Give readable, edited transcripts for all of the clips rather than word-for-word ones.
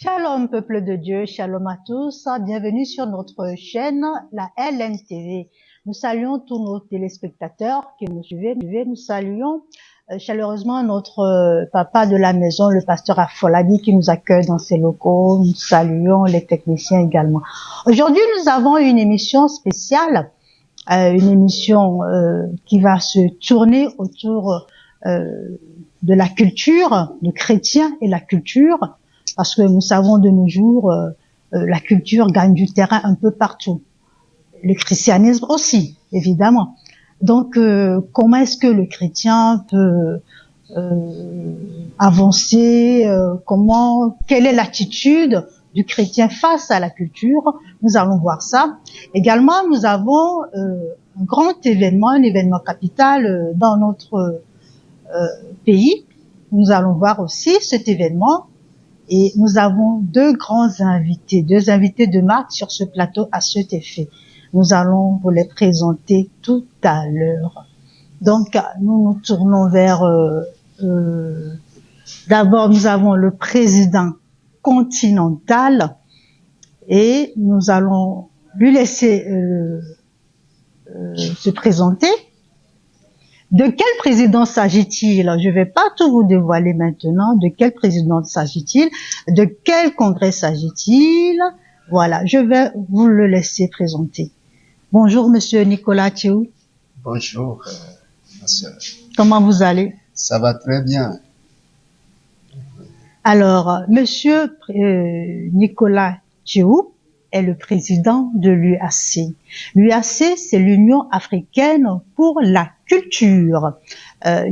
Shalom peuple de Dieu, shalom à tous, bienvenue sur notre chaîne, la LNTV. Nous saluons tous nos téléspectateurs qui nous suivent, nous saluons chaleureusement notre papa de la maison, le pasteur Afolabi qui nous accueille dans ses locaux, nous saluons les techniciens également. Aujourd'hui nous avons une émission spéciale, une émission qui va se tourner autour de la culture, de chrétiens et la culture. Parce que nous savons de nos jours, la culture gagne du terrain un peu partout. Le christianisme aussi, évidemment. Donc, comment est-ce que le chrétien peut avancer quelle est l'attitude du chrétien face à la culture? Nous allons voir ça. Également, nous avons un grand événement, un événement capital dans notre pays. Nous allons voir aussi cet événement. Et nous avons deux invités de marque sur ce plateau à cet effet. Nous allons vous les présenter tout à l'heure. Donc, nous nous tournons vers... d'abord, nous avons le président continental et nous allons lui laisser se présenter. De quel président s'agit-il? Je ne vais pas tout vous dévoiler maintenant. De quel président s'agit-il? De quel congrès s'agit-il? Voilà, je vais vous le laisser présenter. Bonjour, monsieur Nicolas Théou. Bonjour, ma sœur. Comment vous allez? Ça va très bien. Alors, monsieur Nicolas Théou est le président de l'UAC. L'UAC, c'est l'Union africaine pour la culture,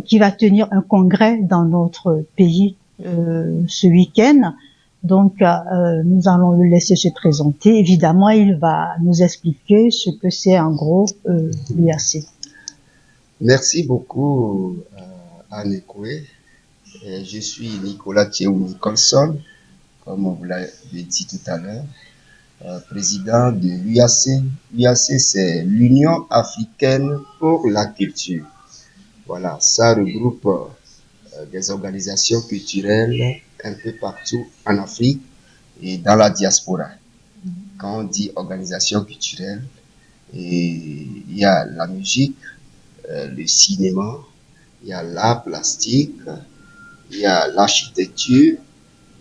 qui va tenir un congrès dans notre pays ce week-end. Donc, nous allons le laisser se présenter. Évidemment, il va nous expliquer ce que c'est en gros l'UAC. Merci beaucoup, Anne Ekoué. Je suis Nicolas Théou Nicholson, comme on vous l'avait dit tout à l'heure. Président de l'UAC. L'UAC, c'est l'Union africaine pour la culture. Voilà, ça regroupe des organisations culturelles un peu partout en Afrique et dans la diaspora. Quand on dit organisation culturelle, il y a la musique, le cinéma, il y a l'art plastique, il y a l'architecture,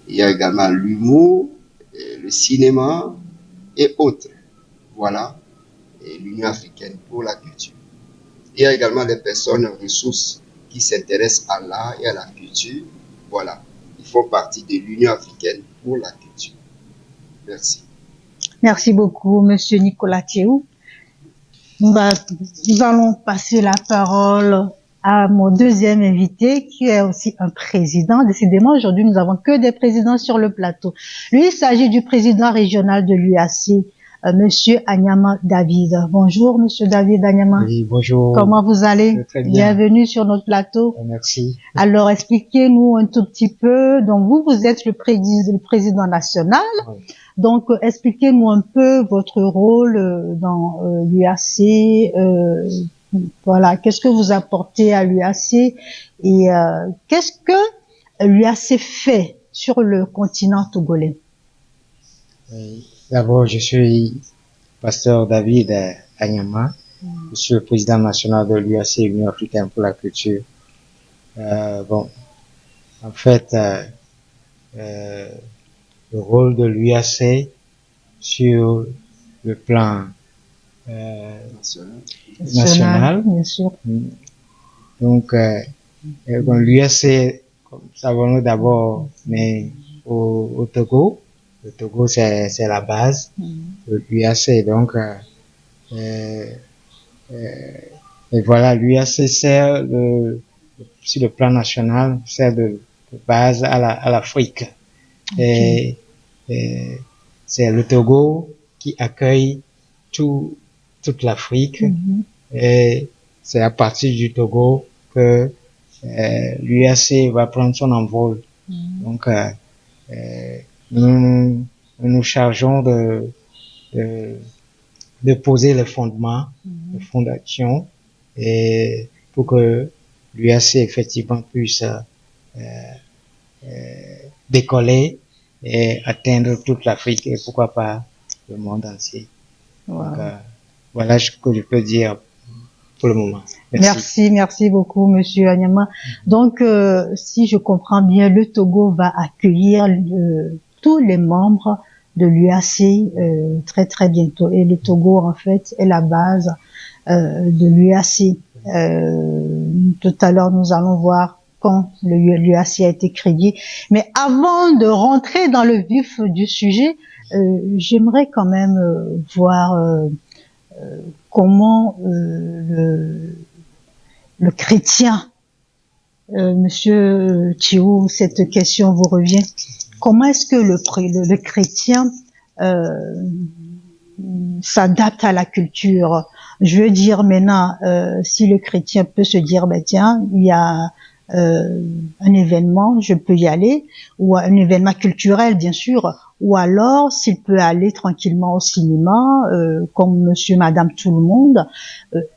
il y a également l'humour, le cinéma, et autres. Voilà, et l'Union africaine pour la culture. Il y a également des personnes ressources qui s'intéressent à l'art et à la culture. Voilà, ils font partie de l'Union africaine pour la culture. Merci. Merci beaucoup, monsieur Nicolas Théou. Nous allons passer la parole à mon deuxième invité, qui est aussi un président. Décidément, aujourd'hui, nous avons que des présidents sur le plateau. Lui, il s'agit du président régional de l'UAC, monsieur Anyama David. Bonjour, monsieur David Anyama. Oui, bonjour. Comment vous allez? Très bien. Bienvenue sur notre plateau. Merci. Alors, expliquez-nous un tout petit peu. Donc, vous êtes le président national. Oui. Donc, expliquez-nous un peu votre rôle dans l'UAC. Voilà, qu'est-ce que vous apportez à l'UAC et qu'est-ce que l'UAC fait sur le continent togolais? Oui. D'abord, je suis pasteur David Anyama. Je suis le président national de l'UAC, Union africaine pour la culture. Bon, en fait, le rôle de l'UAC sur le plan national. Bien sûr. Donc, l'UAC, comme savons-nous d'abord, mais au Togo. Le Togo, c'est la base de l'UAC. Donc, et voilà, l'UAC sert sur le plan national, sert de base à l'Afrique. Okay. Et c'est le Togo qui accueille toute l'Afrique. Et c'est à partir du Togo que l'UAC va prendre son envol. Donc, nous nous chargeons de poser les fondements, les fondations, et pour que l'UAC effectivement puisse décoller et atteindre toute l'Afrique et pourquoi pas le monde entier. Wow. Donc, voilà ce que je peux dire pour le moment. Merci beaucoup, Monsieur Anyama. Donc, si je comprends bien, le Togo va accueillir tous les membres de l'UAC très bientôt. Et le Togo, en fait, est la base de l'UAC. Tout à l'heure, nous allons voir quand l'UAC a été créé. Mais avant de rentrer dans le vif du sujet, j'aimerais quand même voir comment le chrétien, Monsieur Chiou, cette question vous revient. Comment est-ce que le chrétien s'adapte à la culture? Je veux dire maintenant, si le chrétien peut se dire, ben tiens, il y a un événement, je peux y aller, ou un événement culturel bien sûr, ou alors s'il peut aller tranquillement au cinéma, comme monsieur, madame, tout le monde.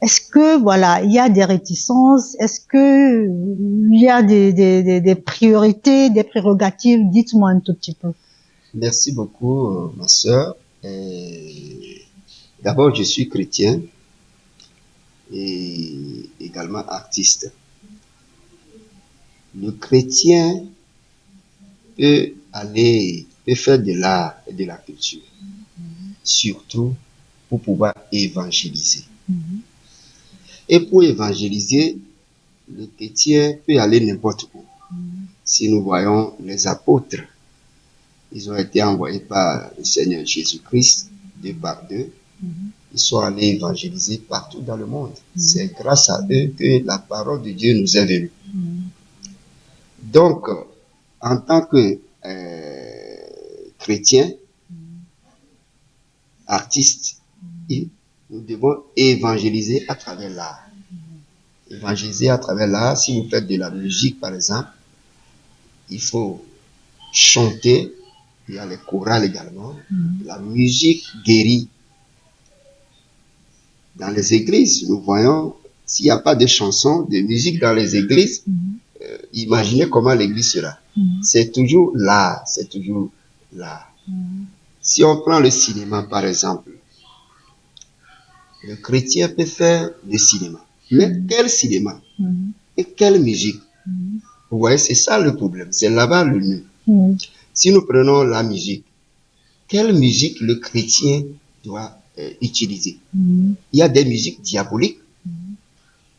Est-ce que voilà, il y a des réticences? Est-ce que il y a des priorités, des prérogatives? Dites-moi un tout petit peu. Merci beaucoup, ma sœur. D'abord, je suis chrétien et également artiste. Le chrétien peut faire de l'art et de la culture, surtout pour pouvoir évangéliser. Et pour évangéliser, le chrétien peut aller n'importe où. Si nous voyons les apôtres, ils ont été envoyés par le Seigneur Jésus-Christ, 2 par 2. Ils sont allés évangéliser partout dans le monde. C'est grâce à eux que la parole de Dieu nous est venue. Donc, en tant que chrétien, artiste, nous devons évangéliser à travers l'art. Évangéliser à travers l'art, si vous faites de la musique par exemple, il faut chanter, il y a les chorales également. La musique guérit. Dans les églises, nous voyons, s'il n'y a pas de chansons, de musique dans les églises, imaginez comment l'église sera. C'est toujours l'art, c'est toujours l'art. Si on prend le cinéma par exemple, le chrétien peut faire le cinéma. Mais quel cinéma? Et quelle musique? Vous voyez, c'est ça le problème. C'est là-bas le nœud. Si nous prenons la musique, quelle musique le chrétien doit utiliser? Il y a des musiques diaboliques.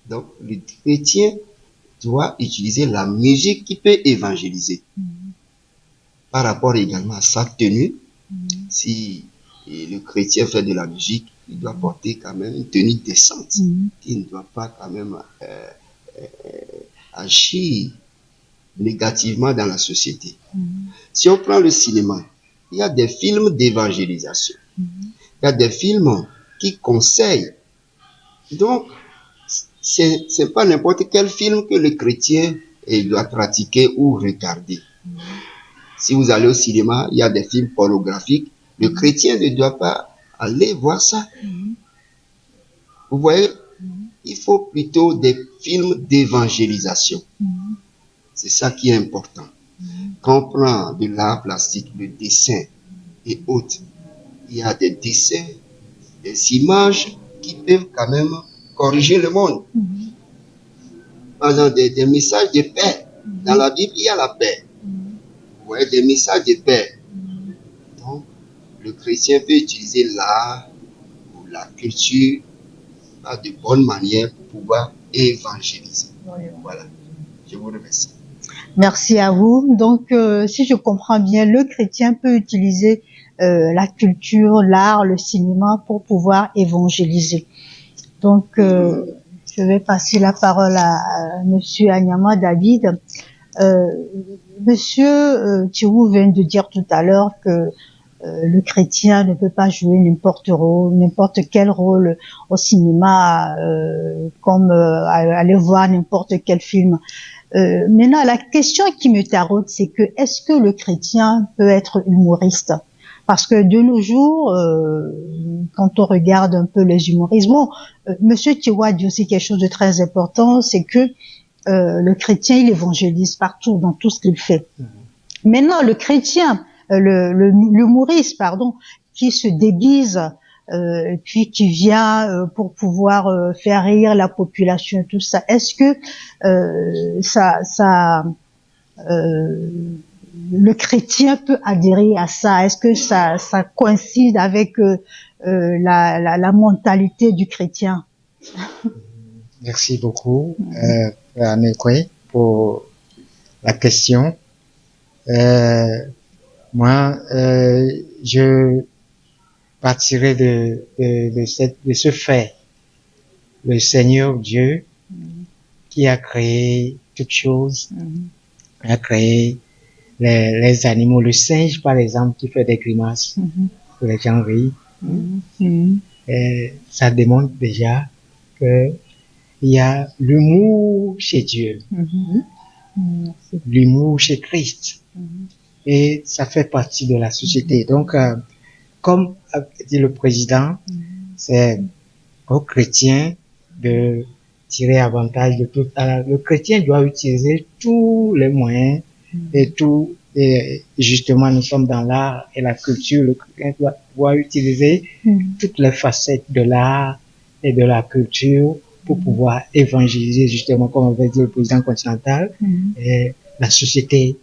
Donc, le chrétien doit utiliser la musique qui peut évangéliser. Par rapport également à sa tenue, si le chrétien fait de la musique, il doit porter quand même une tenue décente. Il ne doit pas quand même agir négativement dans la société. Si on prend le cinéma, il y a des films d'évangélisation. Il y a des films qui conseillent. Donc, c'est pas n'importe quel film que le chrétien doit pratiquer ou regarder. Si vous allez au cinéma, il y a des films pornographiques. Le chrétien ne doit pas aller voir ça. Vous voyez, il faut plutôt des films d'évangélisation. C'est ça qui est important. Quand on prend de l'art plastique, le dessin et autres, il y a des dessins, des images qui peuvent quand même corriger le monde. Par exemple, des messages de paix. Dans la Bible, il y a la paix. Vous voyez, des messages de paix. Donc, le chrétien peut utiliser l'art ou la culture de bonne manière pour pouvoir évangéliser. Voilà. Je vous remercie. Merci à vous. Donc, si je comprends bien, le chrétien peut utiliser la culture, l'art, le cinéma pour pouvoir évangéliser. Donc, je vais passer la parole à Monsieur Anyama David. Monsieur Thierry vient de dire tout à l'heure que le chrétien ne peut pas jouer n'importe quel rôle au cinéma, comme aller voir n'importe quel film. Maintenant, la question qui me taraude, c'est que est-ce que le chrétien peut être humoriste? Parce que de nos jours, quand on regarde un peu les humoristes, bon, Monsieur Tiwa dit aussi quelque chose de très important, c'est que le chrétien, il évangélise partout, dans tout ce qu'il fait. Maintenant, le chrétien l'humoriste, pardon, qui se déguise et puis qui vient pour pouvoir faire rire la population, tout ça. Est-ce que le chrétien peut adhérer à ça? Est-ce que ça coïncide avec la mentalité du chrétien? Merci beaucoup, Anekwe, pour la question. Moi, je partirai de ce fait. Le Seigneur Dieu, qui a créé toutes choses, a créé les animaux, le singe par exemple qui fait des grimaces que les gens rient, et ça démontre déjà que il y a l'humour chez Dieu, l'humour chez Christ, et ça fait partie de la société. Donc, comme a dit le président, c'est aux chrétiens de tirer avantage de tout. Alors, le chrétien doit utiliser tous les moyens et justement nous sommes dans l'art et la culture. Le chrétien doit utiliser toutes les facettes de l'art et de la culture pour pouvoir évangéliser justement, comme avait dit le président continental, et la société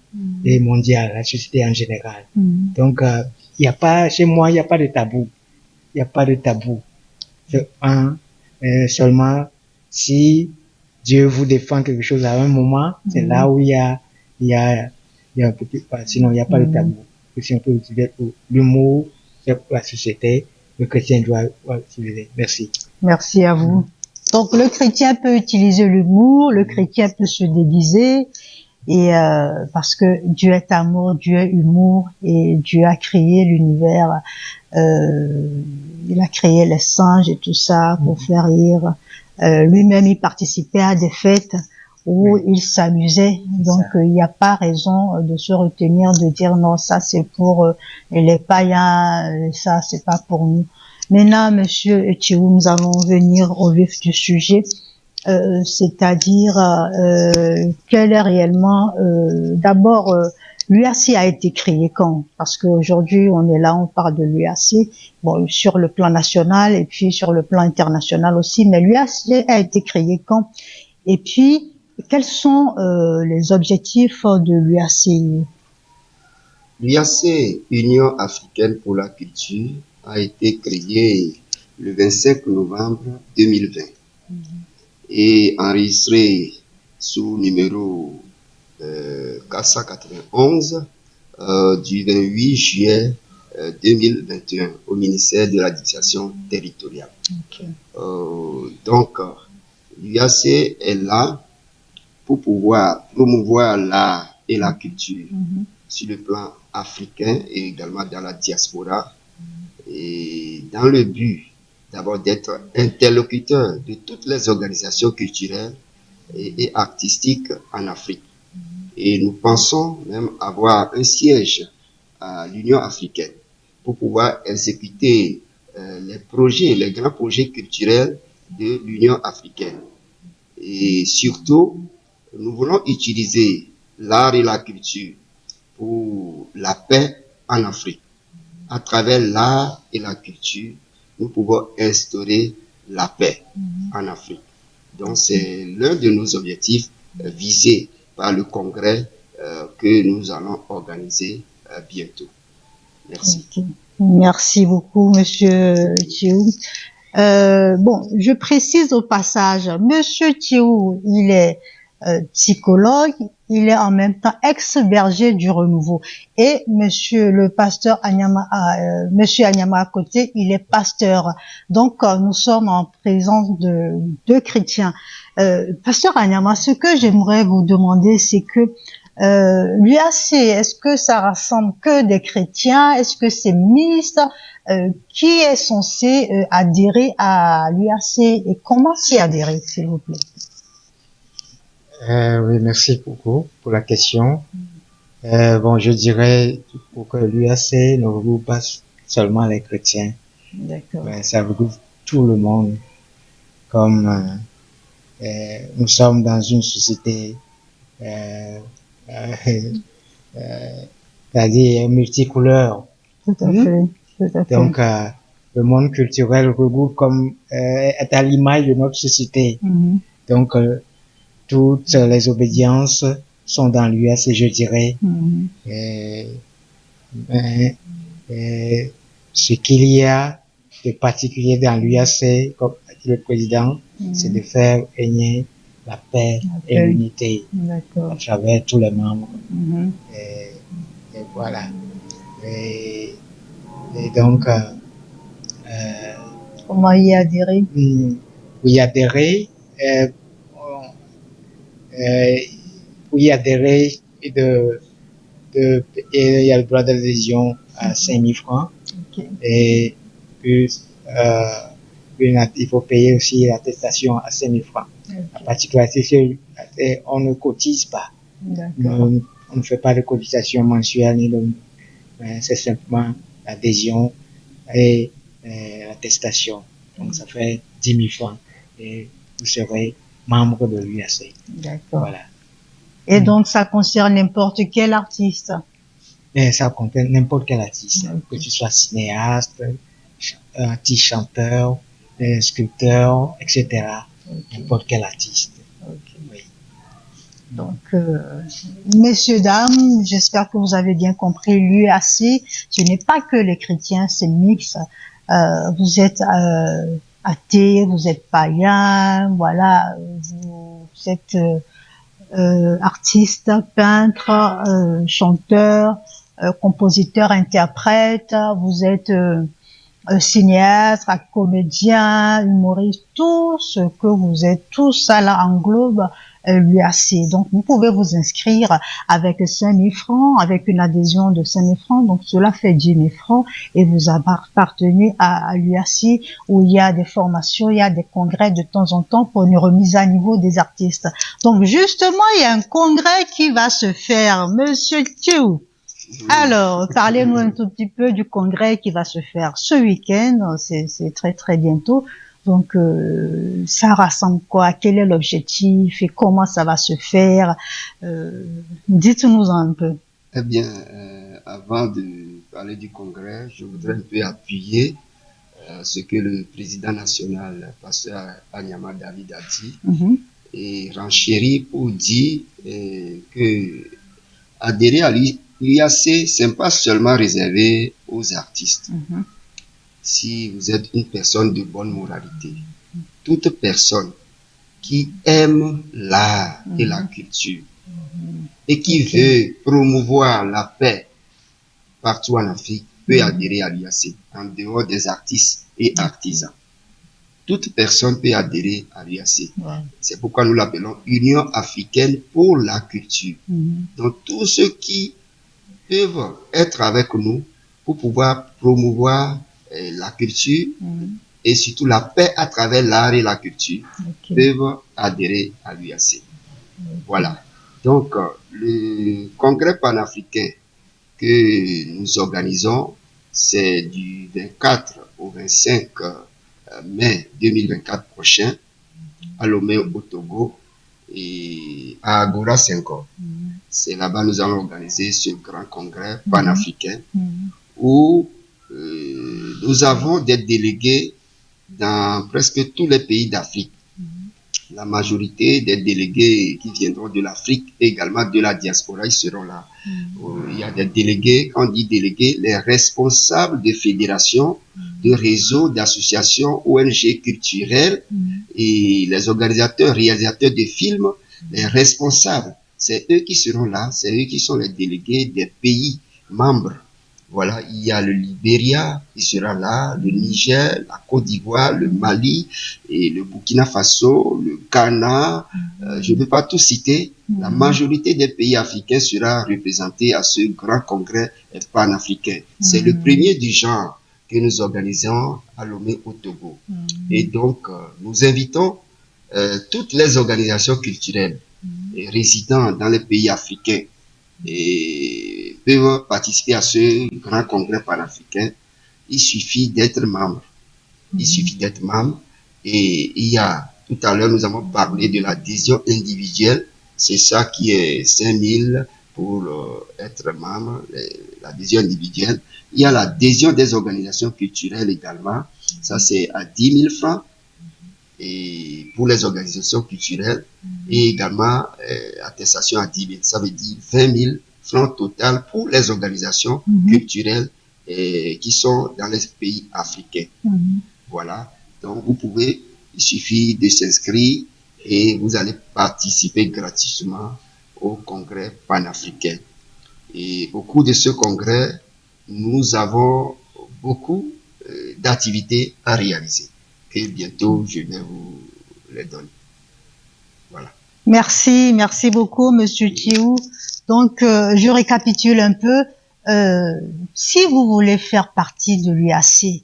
mondiale, la société en général. Donc, il n'y a pas, chez moi, il n'y a pas de tabou. Il n'y a pas de tabou. Seulement, si Dieu vous défend quelque chose à un moment, c'est là où il y a un petit, sinon il n'y a pas de tabou. Si on peut utiliser pour l'humour, c'est pour la société, le chrétien doit utiliser. Merci. Merci à vous. Donc, le chrétien peut utiliser l'humour, le chrétien peut se déguiser, et parce que Dieu est amour, Dieu est humour, et Dieu a créé l'univers, il a créé les singes et tout ça pour faire rire. Lui-même, il participait à des fêtes où il s'amusait. Donc, il n'y a pas raison de se retenir, de dire non, ça c'est pour les païens, ça c'est pas pour nous. Maintenant, Monsieur Etiou, nous allons venir au vif du sujet. C'est-à-dire quel est réellement d'abord l'UAC a été créé quand? Parce qu'aujourd'hui on est là, on parle de l'UAC, bon, sur le plan national et puis sur le plan international aussi, mais l'UAC a été créé quand? Et puis quels sont les objectifs de l'UAC? L'UAC, Union africaine pour la culture, a été créée le 25 novembre 2020. Et enregistré sous numéro 491 du 28 juillet 2021 au ministère de l'Administration territoriale. Donc, l'UAC est là pour pouvoir promouvoir l'art et la culture sur le plan africain et également dans la diaspora, et dans le but d'abord d'être interlocuteur de toutes les organisations culturelles et artistiques en Afrique. Et nous pensons même avoir un siège à l'Union africaine pour pouvoir exécuter les projets, les grands projets culturels de l'Union africaine. Et surtout, nous voulons utiliser l'art et la culture pour la paix en Afrique. À travers l'art et la culture, nous pouvons instaurer la paix en Afrique. Donc, c'est l'un de nos objectifs visés par le congrès que nous allons organiser bientôt. Merci. Okay. Merci beaucoup, Monsieur Thiou. Bon, je précise au passage, Monsieur Thiou, il est psychologue, il est en même temps ex-berger du Renouveau. Et Monsieur le pasteur Monsieur Anyama à côté, il est pasteur. Donc, nous sommes en présence de deux chrétiens. Pasteur Anyama, ce que j'aimerais vous demander, c'est que l'UAC, est-ce que ça rassemble que des chrétiens? Est-ce que c'est mixte? Qui est censé adhérer à l'UAC et comment s'y adhérer, s'il vous plaît? Oui, merci beaucoup pour la question. Bon, je dirais pour que l'UAC ne regroupe pas seulement les chrétiens, mais ça regroupe tout le monde. Comme nous sommes dans une société c'est-à-dire multicouleur. Tout à fait, tout à fait. Donc, le monde culturel regroupe comme est à l'image de notre société. Donc, toutes les obédiences sont dans l'UAC, je dirais. Ce qu'il y a de particulier dans l'UAC, comme a dit le président, c'est de faire régner la paix et l'unité à travers tous les membres. Et voilà. Et donc, comment y adhérer? Pour y adhérer, pour y adhérer, il y a le droit d'adhésion à 5 000 francs. Et puis, il faut payer aussi l'attestation à 5 000 francs. La particularité, c'est on ne cotise pas. On ne fait pas de cotisation mensuelle, mais c'est simplement l'adhésion et l'attestation. Donc, ça fait 10 000 francs. Et vous serez membre de l'UAC. D'accord. Voilà. Et donc, ça concerne n'importe quel artiste? Et ça concerne n'importe quel artiste. Que tu sois cinéaste, artiste chanteur, sculpteur, etc. N'importe quel artiste. Oui. Donc, messieurs, dames, j'espère que vous avez bien compris. L'UAC, ce n'est pas que les chrétiens, c'est mixte. Vous êtes athée, vous êtes païen, voilà, vous êtes artiste, peintre, chanteur, compositeur, interprète, vous êtes cinéaste, comédien, humoriste, tout ce que vous êtes, tout ça là englobe l'UAC. Donc, vous pouvez vous inscrire avec 5 000 francs, avec une adhésion de 5 000 francs. Donc, cela fait 10 000 francs et vous appartenez à l'UAC où il y a des formations, il y a des congrès de temps en temps pour une remise à niveau des artistes. Donc, justement, il y a un congrès qui va se faire. Monsieur Thiou, alors, parlez-nous un tout petit peu du congrès qui va se faire ce week-end. C'est très, très bientôt. Donc, ça rassemble quoi? Quel est l'objectif et comment ça va se faire? Dites-nous un peu. Eh bien, avant de parler du congrès, je voudrais un peu appuyer ce que le président national, pasteur Anyama David, a dit et renchérir pour dire que adhérer à l'UAC, c'est pas seulement réservé aux artistes. Si vous êtes une personne de bonne moralité, toute personne qui aime l'art et la culture et qui veut promouvoir la paix partout en Afrique peut adhérer à l'UAC, en dehors des artistes et artisans. Toute personne peut adhérer à l'UAC. C'est pourquoi nous l'appelons Union africaine pour la culture. Donc tous ceux qui peuvent être avec nous pour pouvoir promouvoir la culture et surtout la paix à travers l'art et la culture peuvent adhérer à l'UAC. Voilà. Donc, le congrès panafricain que nous organisons, c'est du 24 au 25 mai 2024 prochain à Lomé au Togo et à Agora Senghor. C'est là-bas nous allons organiser ce grand congrès panafricain où nous avons des délégués dans presque tous les pays d'Afrique. La majorité des délégués qui viendront de l'Afrique et également de la diaspora, ils seront là. Il y a des délégués, quand on dit délégués, les responsables de fédérations, de réseaux, d'associations, ONG culturelles et les organisateurs, réalisateurs de films, les responsables. C'est eux qui seront là, c'est eux qui sont les délégués des pays membres. Voilà, il y a le Libéria, il sera là, le Niger, la Côte d'Ivoire, le Mali, et le Burkina Faso, le Ghana, je ne peux pas tout citer. La majorité des pays africains sera représentée à ce grand congrès panafricain. C'est le premier du genre que nous organisons à Lomé au Togo. Et donc, nous invitons toutes les organisations culturelles et résidant dans les pays africains et peuvent participer à ce grand congrès panafricain. Il suffit d'être membre. Il suffit d'être membre. Et il y a, tout à l'heure, nous avons parlé de l'adhésion individuelle. C'est ça qui est 5 000 pour être membre, l'adhésion individuelle. Il y a l'adhésion des organisations culturelles également. Ça, c'est à 10 000 francs. Et pour les organisations culturelles, et également attestation à 10 000. Ça veut dire 20 000 francs total pour les organisations culturelles qui sont dans les pays africains. Voilà. Donc, vous pouvez, il suffit de s'inscrire et vous allez participer gratuitement au congrès panafricain. Et au cours de ce congrès, nous avons beaucoup d'activités à réaliser. Et bientôt, je vais vous les donner. Voilà. Merci beaucoup, Monsieur Thiou. Donc, je récapitule un peu. Si vous voulez faire partie de l'UAC,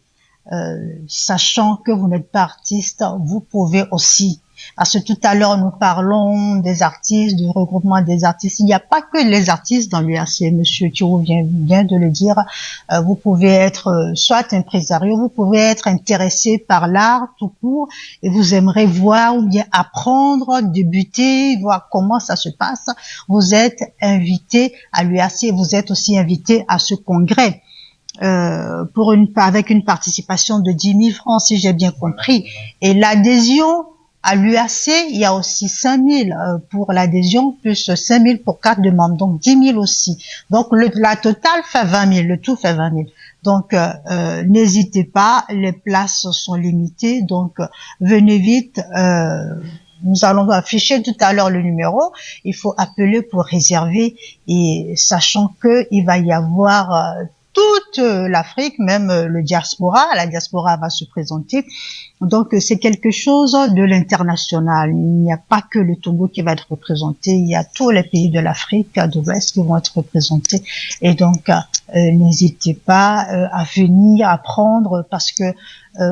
sachant que vous n'êtes pas artiste, vous pouvez aussi. Parce que tout à l'heure, nous parlons des artistes, du regroupement des artistes. Il n'y a pas que les artistes dans l'UAC. Monsieur Thiou vient de le dire. Vous pouvez être soit impresario, vous pouvez être intéressé par l'art tout court et vous aimerez voir ou bien apprendre, débuter, voir comment ça se passe. Vous êtes invité à l'UAC. Vous êtes aussi invité à ce congrès. Avec une participation de 10 000 francs, si j'ai bien compris. Et l'adhésion à l'UAC, il y a aussi 5 000 pour l'adhésion, plus 5 000 pour carte de membre, donc 10 000 aussi. Donc la totale fait 20 000, le tout fait 20 000. Donc n'hésitez pas, les places sont limitées, donc venez vite. Nous allons afficher tout à l'heure le numéro. Il faut appeler pour réserver, et sachant que il va y avoir toute l'Afrique, même la diaspora va se présenter. Donc c'est quelque chose de l'international. Il n'y a pas que le Togo qui va être représenté, il y a tous les pays de l'Afrique de l'Ouest qui vont être représentés. Et donc n'hésitez pas à venir apprendre, parce que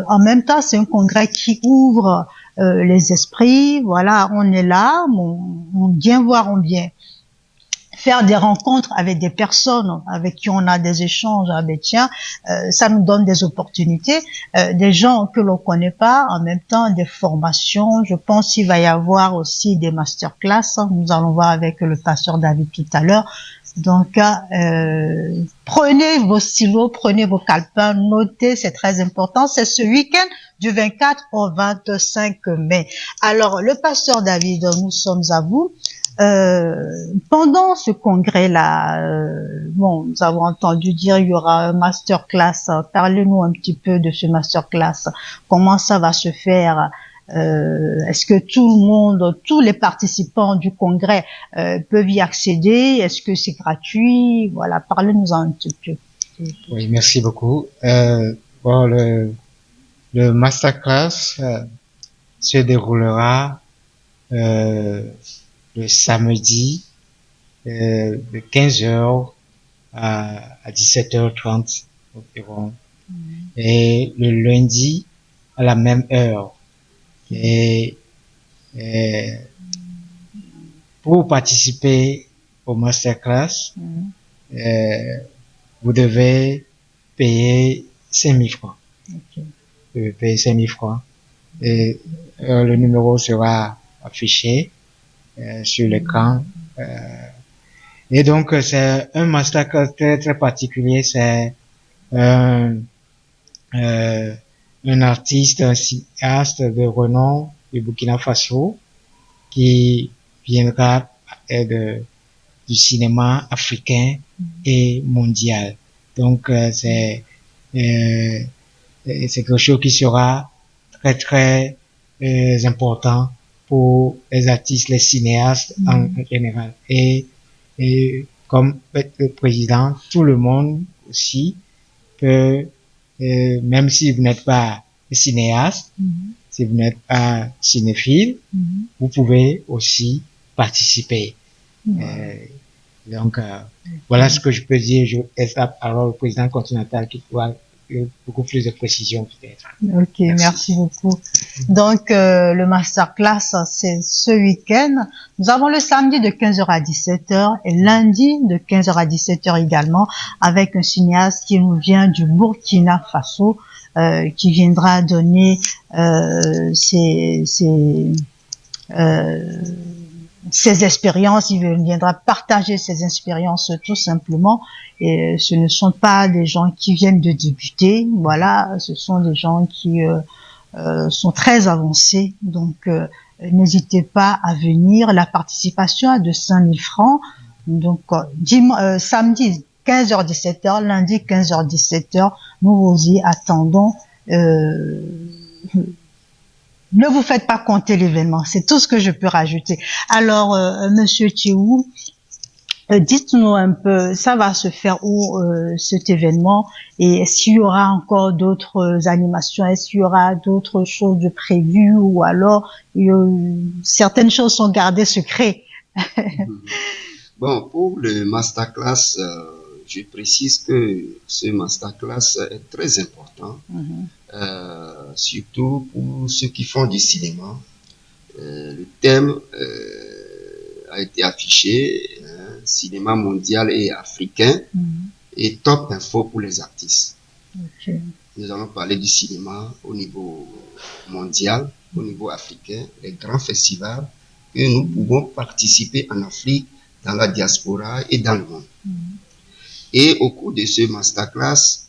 en même temps c'est un congrès qui ouvre les esprits. Voilà, on est là, on vient voir, on vient faire des rencontres avec des personnes avec qui on a des échanges. Tiens, ça nous donne des opportunités, des gens que l'on connaît pas, en même temps des formations. Je pense qu'il va y avoir aussi des masterclass. Nous allons voir avec le pasteur David tout à l'heure. Donc, prenez vos stylos, prenez vos calepins, notez, c'est très important. C'est ce week-end du 24 au 25 mai. Alors, le pasteur David, nous sommes à vous. Pendant ce congrès-là, nous avons entendu dire il y aura un masterclass. Parlez-nous un petit peu de ce masterclass. Comment ça va se faire? Est-ce que tout le monde, tous les participants du congrès peuvent y accéder? Est-ce que c'est gratuit? Voilà, parlez-nous un petit peu. Oui, merci beaucoup. Bon, le masterclass se déroulera le samedi de 15h à 17h30 environ, et le lundi à la même heure. Et pour participer au masterclass, vous devez payer 5 000 francs. Okay. Vous devez payer 5 000 francs. Et le numéro sera affiché sur l'écran. Et donc, c'est un masterclass très, très particulier. C'est un artiste, un cinéaste de renom du Burkina Faso qui viendra du cinéma africain et mondial. Donc, c'est quelque chose qui sera très, très important pour les artistes, les cinéastes en général. Et comme le président, tout le monde aussi peut, même si vous n'êtes pas cinéaste, si vous n'êtes pas cinéphile, vous pouvez aussi participer. Donc, voilà ce que je peux dire. Je laisse alors le président continental qui pourra beaucoup plus de précision peut-être. Ok, merci beaucoup. Donc, le masterclass, c'est ce week-end. Nous avons le samedi de 15h à 17h et lundi de 15h à 17h également, avec un cinéaste qui nous vient du Burkina Faso, qui viendra donner ses expériences, il viendra partager ses expériences tout simplement. Et ce ne sont pas des gens qui viennent de débuter, voilà, ce sont des gens qui sont très avancés. Donc, n'hésitez pas à venir. La participation est de 5 000 francs. Donc, samedi 15h-17h, lundi 15h-17h, nous vous y attendons. Ne vous faites pas compter l'événement, c'est tout ce que je peux rajouter. Alors, Monsieur Tchéou, dites-nous un peu, ça va se faire où cet événement, et est-ce qu'il y aura encore d'autres animations, est-ce qu'il y aura d'autres choses de prévues, ou alors certaines choses sont gardées secrètes. Bon, pour le masterclass, je précise que ce masterclass est très important, surtout pour ceux qui font du cinéma. Le thème a été affiché, cinéma mondial et africain, et top info pour les artistes. Okay. Nous allons parler du cinéma au niveau mondial, au niveau africain, les grands festivals que nous pouvons participer en Afrique, dans la diaspora et dans le monde. Et au cours de ce masterclass,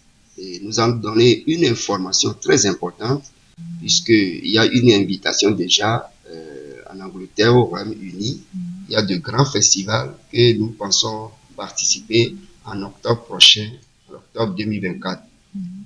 nous allons donner une information très importante, puisqu'il y a une invitation déjà en Angleterre, au Royaume-Uni. Il y a de grands festivals que nous pensons participer en octobre prochain, en octobre 2024.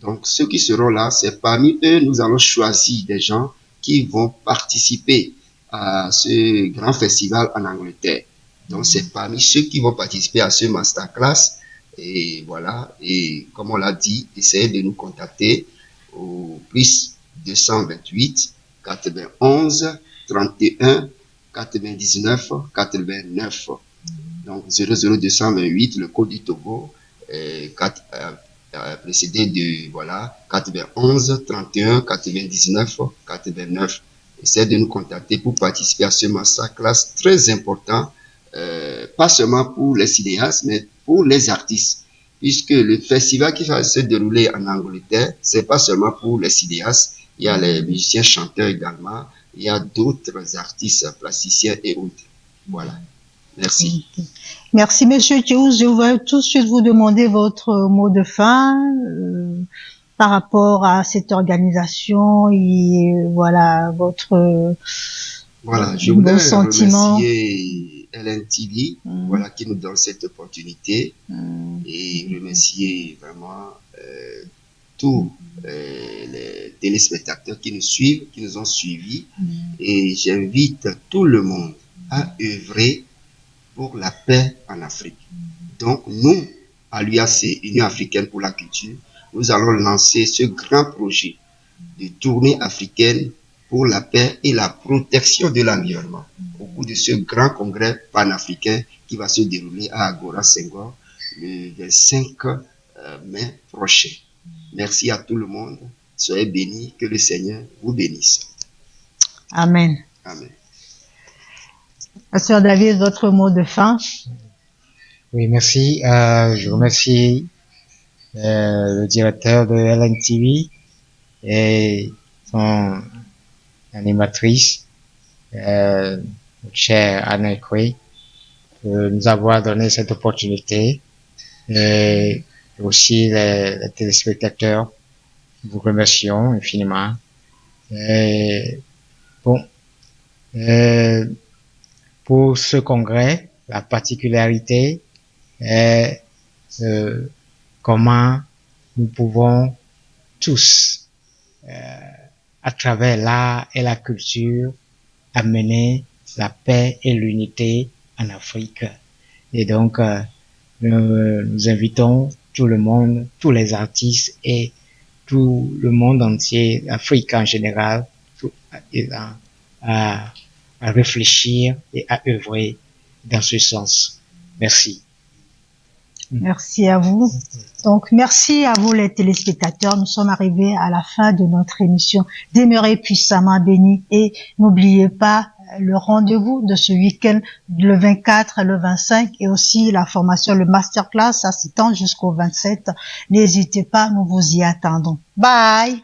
Donc, ceux qui seront là, c'est parmi eux, nous allons choisir des gens qui vont participer à ce grand festival en Angleterre. Donc, c'est parmi ceux qui vont participer à ce masterclass. Et voilà. Et comme on l'a dit, essayez de nous contacter au plus 228 91 31 99 89. Donc, 00228, le code du Togo, précédé de, voilà, 91 31 99 89. Essayez de nous contacter pour participer à ce masterclass très important. Pas seulement pour les cinéastes, mais pour les artistes. Puisque le festival qui va se dérouler en Angleterre, c'est pas seulement pour les cinéastes, il y a les musiciens chanteurs également, il y a d'autres artistes plasticiens et autres. Voilà. Merci. Merci, Monsieur Tchéou. Je vais tout de suite vous demander votre mot de fin par rapport à cette organisation et voilà votre voilà, je voudrais remercier LNTV, voilà, qui nous donne cette opportunité et remercier vraiment tous les téléspectateurs qui nous suivent, qui nous ont suivis, et j'invite tout le monde à œuvrer pour la paix en Afrique. Donc nous, à l'UAC, Union africaine pour la culture, nous allons lancer ce grand projet de tournée africaine pour la paix et la protection de l'environnement au cours de ce grand congrès panafricain qui va se dérouler à Agora Senghor le 25 mai prochain. Merci à tout le monde. Soyez bénis. Que le Seigneur vous bénisse. Amen. Amen. Pasteur David, votre mot de fin? Oui, merci. Je remercie le directeur de LNTV et son animatrice, chère Anna Ekwe, de nous avoir donné cette opportunité, et aussi les téléspectateurs. Nous vous remercions infiniment. Et, bon, pour ce congrès, la particularité est comment nous pouvons tous, à travers l'art et la culture, amener la paix et l'unité en Afrique. Et donc, nous invitons tout le monde, tous les artistes et tout le monde entier, l'Afrique en général, à réfléchir et à œuvrer dans ce sens. Merci. Merci à vous. Donc, merci à vous les téléspectateurs. Nous sommes arrivés à la fin de notre émission. Demeurez puissamment bénis et n'oubliez pas le rendez-vous de ce week-end, le 24 et le 25, et aussi la formation, le masterclass, ça s'étend jusqu'au 27. N'hésitez pas, nous vous y attendons. Bye!